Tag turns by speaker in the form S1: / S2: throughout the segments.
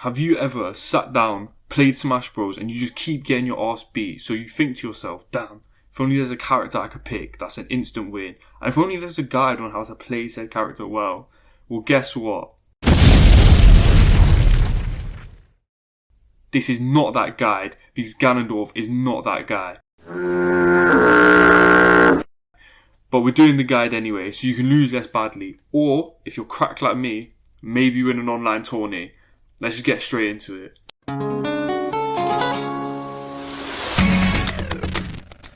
S1: Have you ever sat down, played Smash Bros and you just keep getting your ass beat, so you think to yourself, damn, if only there's a character I could pick, that's an instant win, and if only there's a guide on how to play said character well. Well, guess what? This is not that guide, because Ganondorf is not that guy. But we're doing the guide anyway, so you can lose less badly. Or, if you're cracked like me, maybe win an online tourney. Let's just get straight into it.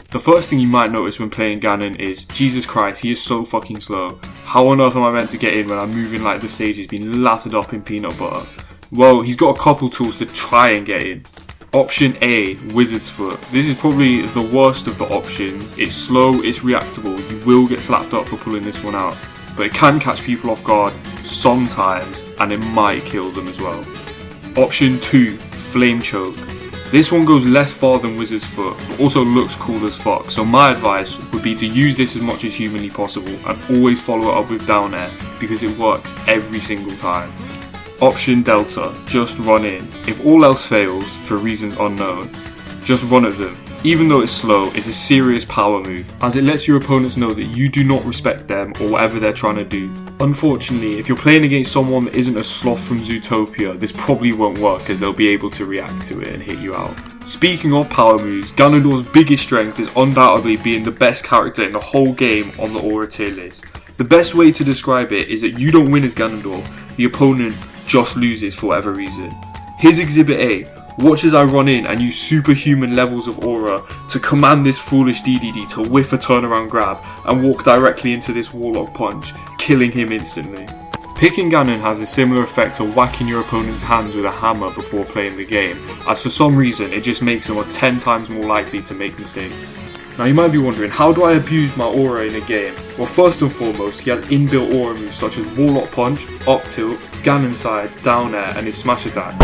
S1: The first thing you might notice when playing Ganon is, Jesus Christ, he is so fucking slow. How on earth am I meant to get in when I'm moving like the stage has been lathered up in peanut butter? Well, he's got a couple tools to try and get in. Option A, Wizard's Foot. This is probably the worst of the options. It's slow, it's reactable, you will get slapped up for pulling this one out. But it can catch people off guard sometimes, and it might kill them as well. Option 2, Flame Choke. This one goes less far than Wizard's Foot, but also looks cool as fuck, so my advice would be to use this as much as humanly possible and always follow it up with down air, because it works every single time. Option Delta, just run in. If all else fails, for reasons unknown, just run at them. Even though it's slow, it's a serious power move, as it lets your opponents know that you do not respect them or whatever they're trying to do. Unfortunately, if you're playing against someone that isn't a sloth from Zootopia, this probably won't work as they'll be able to react to it and hit you out. Speaking of power moves, Ganondorf's biggest strength is undoubtedly being the best character in the whole game on the Aura tier list. The best way to describe it is that you don't win as Ganondorf, the opponent just loses for whatever reason. Here's Exhibit A. Watch as I run in and use superhuman levels of aura to command this foolish DDD to whiff a turnaround grab and walk directly into this Warlock punch, killing him instantly. Picking Ganon has a similar effect to whacking your opponent's hands with a hammer before playing the game, as for some reason it just makes them 10 times more likely to make mistakes. Now you might be wondering, how do I abuse my aura in a game? Well, first and foremost, he has inbuilt aura moves such as Warlock Punch, Up Tilt, Ganon Side, Down Air and his Smash Attack.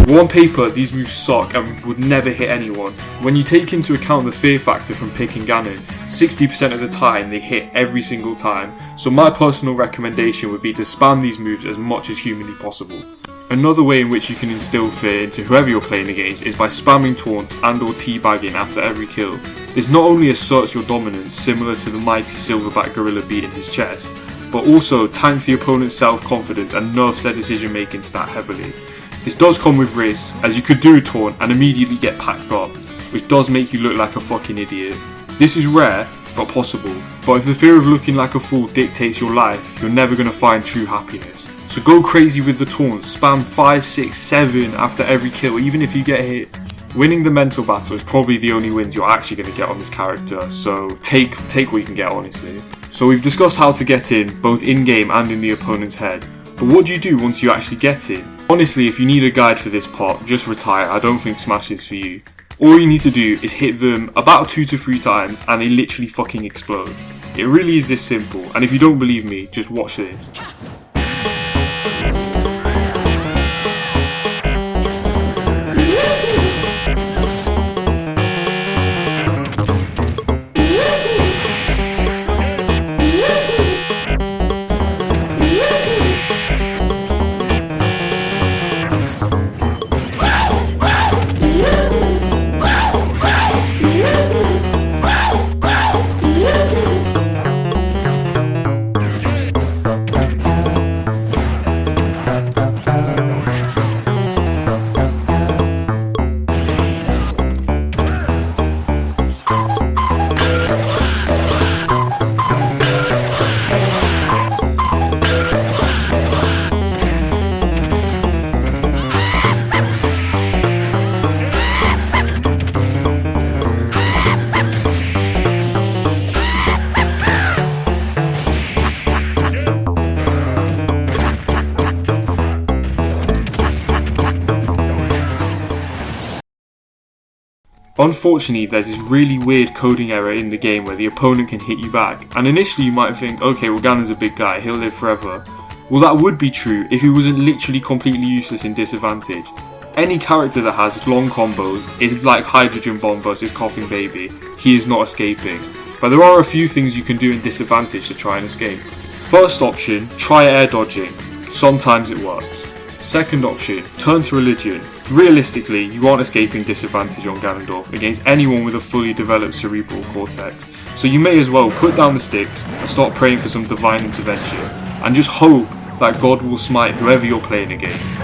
S1: Well, on paper, these moves suck and would never hit anyone. When you take into account the fear factor from picking Ganon, 60% of the time they hit every single time, so my personal recommendation would be to spam these moves as much as humanly possible. Another way in which you can instill fear into whoever you're playing against is by spamming taunts and or teabagging after every kill. This not only asserts your dominance, similar to the mighty silverback gorilla beating his chest, but also tanks the opponent's self-confidence and nerfs their decision making stat heavily. This does come with risks, as you could do a taunt and immediately get packed up, which does make you look like a fucking idiot. This is rare, but possible, but if the fear of looking like a fool dictates your life, you're never going to find true happiness. So go crazy with the taunts, spam 5, 6, 7 after every kill, even if you get hit. Winning the mental battle is probably the only wins you're actually going to get on this character, so take what you can get, honestly. So we've discussed how to get in, both in-game and in the opponent's head. But what do you do once you actually get in? Honestly, if you need a guide for this part, just retire. I don't think Smash is for you. All you need to do is hit them about 2 to 3 times and they literally fucking explode. It really is this simple, and if you don't believe me, just watch this. Unfortunately, there's this really weird coding error in the game where the opponent can hit you back, and initially you might think, okay, well Ganon's a big guy, he'll live forever. Well, that would be true if he wasn't literally completely useless in disadvantage. Any character that has long combos is like Hydrogen Bomb versus Coughing Baby, he is not escaping. But there are a few things you can do in disadvantage to try and escape. First option, try air dodging. Sometimes it works. Second option, turn to religion. Realistically, you aren't escaping disadvantage on Ganondorf against anyone with a fully developed cerebral cortex, so you may as well put down the sticks and start praying for some divine intervention, and just hope that God will smite whoever you're playing against.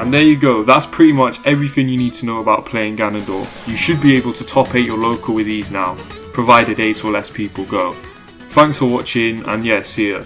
S1: And there you go, that's pretty much everything you need to know about playing Ganondorf. You should be able to top 8 your local with ease now, provided 8 or less people go. Thanks for watching, and yeah, see ya.